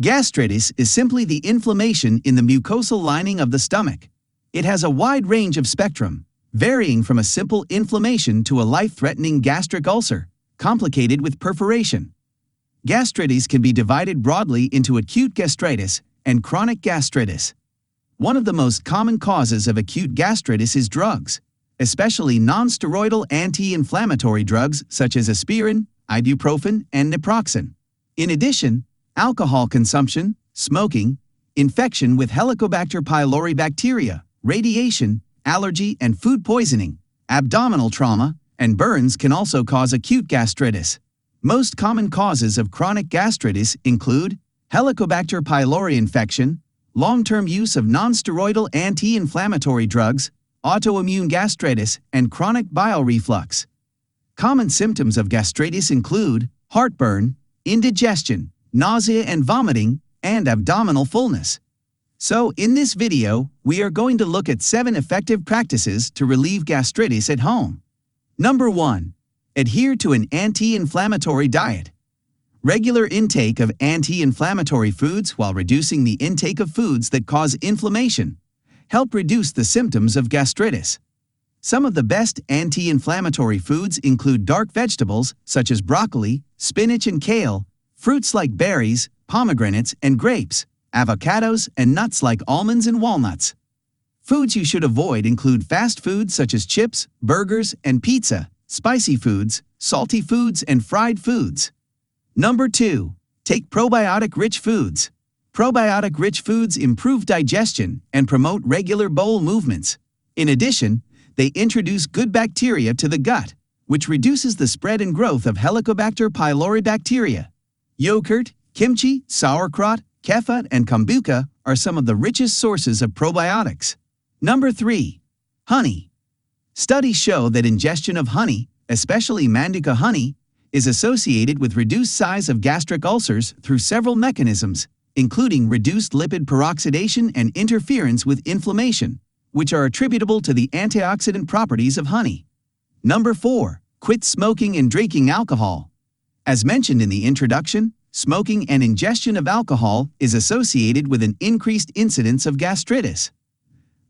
Gastritis is simply the inflammation in the mucosal lining of the stomach. It has a wide range of spectrum, varying from a simple inflammation to a life-threatening gastric ulcer, complicated with perforation. Gastritis can be divided broadly into acute gastritis and chronic gastritis. One of the most common causes of acute gastritis is drugs, especially non-steroidal anti-inflammatory drugs such as aspirin, ibuprofen, and naproxen. In addition, alcohol consumption, smoking, infection with helicobacter pylori bacteria, radiation, allergy and food poisoning, abdominal trauma, and burns can also cause acute gastritis. Most common causes of chronic gastritis include helicobacter pylori infection, long-term use of non-steroidal anti-inflammatory drugs, autoimmune gastritis, and chronic bile reflux. Common symptoms of gastritis include heartburn, indigestion, nausea and vomiting, and abdominal fullness. So, in this video, we are going to look at 7 effective practices to relieve gastritis at home. Number 1. Adhere to an anti-inflammatory diet. Regular intake of anti-inflammatory foods while reducing the intake of foods that cause inflammation help reduce the symptoms of gastritis. Some of the best anti-inflammatory foods include dark vegetables such as broccoli, spinach and kale, fruits like berries, pomegranates and grapes, avocados and nuts like almonds and walnuts. Foods you should avoid include fast foods such as chips, burgers and pizza, spicy foods, salty foods and fried foods. Number 2. Take probiotic-rich foods. Probiotic-rich foods improve digestion and promote regular bowel movements. In addition, they introduce good bacteria to the gut, which reduces the spread and growth of Helicobacter pylori bacteria. Yogurt, kimchi, sauerkraut, kefir, and kombucha are some of the richest sources of probiotics. Number 3. Honey. Studies show that ingestion of honey, especially Manuka honey, is associated with reduced size of gastric ulcers through several mechanisms, including reduced lipid peroxidation and interference with inflammation, which are attributable to the antioxidant properties of honey. Number 4. Quit smoking and drinking alcohol. As mentioned in the introduction, smoking and ingestion of alcohol is associated with an increased incidence of gastritis.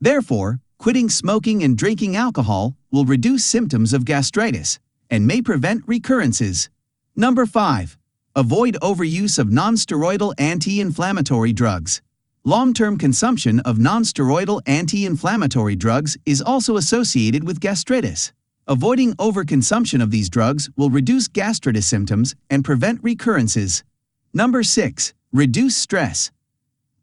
Therefore, quitting smoking and drinking alcohol will reduce symptoms of gastritis and may prevent recurrences. Number 5. Avoid overuse of non-steroidal anti-inflammatory drugs. Long-term consumption of non-steroidal anti-inflammatory drugs is also associated with gastritis. Avoiding overconsumption of these drugs will reduce gastritis symptoms and prevent recurrences. Number 6. Reduce stress.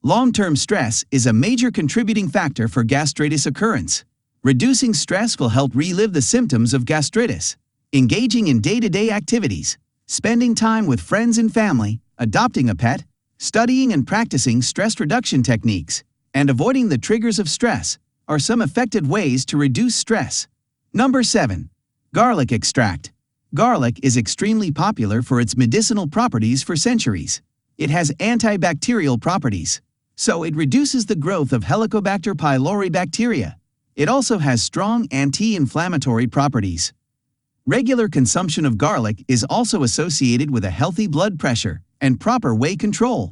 Long-term stress is a major contributing factor for gastritis occurrence. Reducing stress will help relieve the symptoms of gastritis. Engaging in day-to-day activities, spending time with friends and family, adopting a pet, studying and practicing stress reduction techniques, and avoiding the triggers of stress are some effective ways to reduce stress. Number 7. Garlic extract. Garlic is extremely popular for its medicinal properties for centuries. It has antibacterial properties, so it reduces the growth of Helicobacter pylori bacteria. It also has strong anti-inflammatory properties. Regular consumption of garlic is also associated with a healthy blood pressure and proper weight control.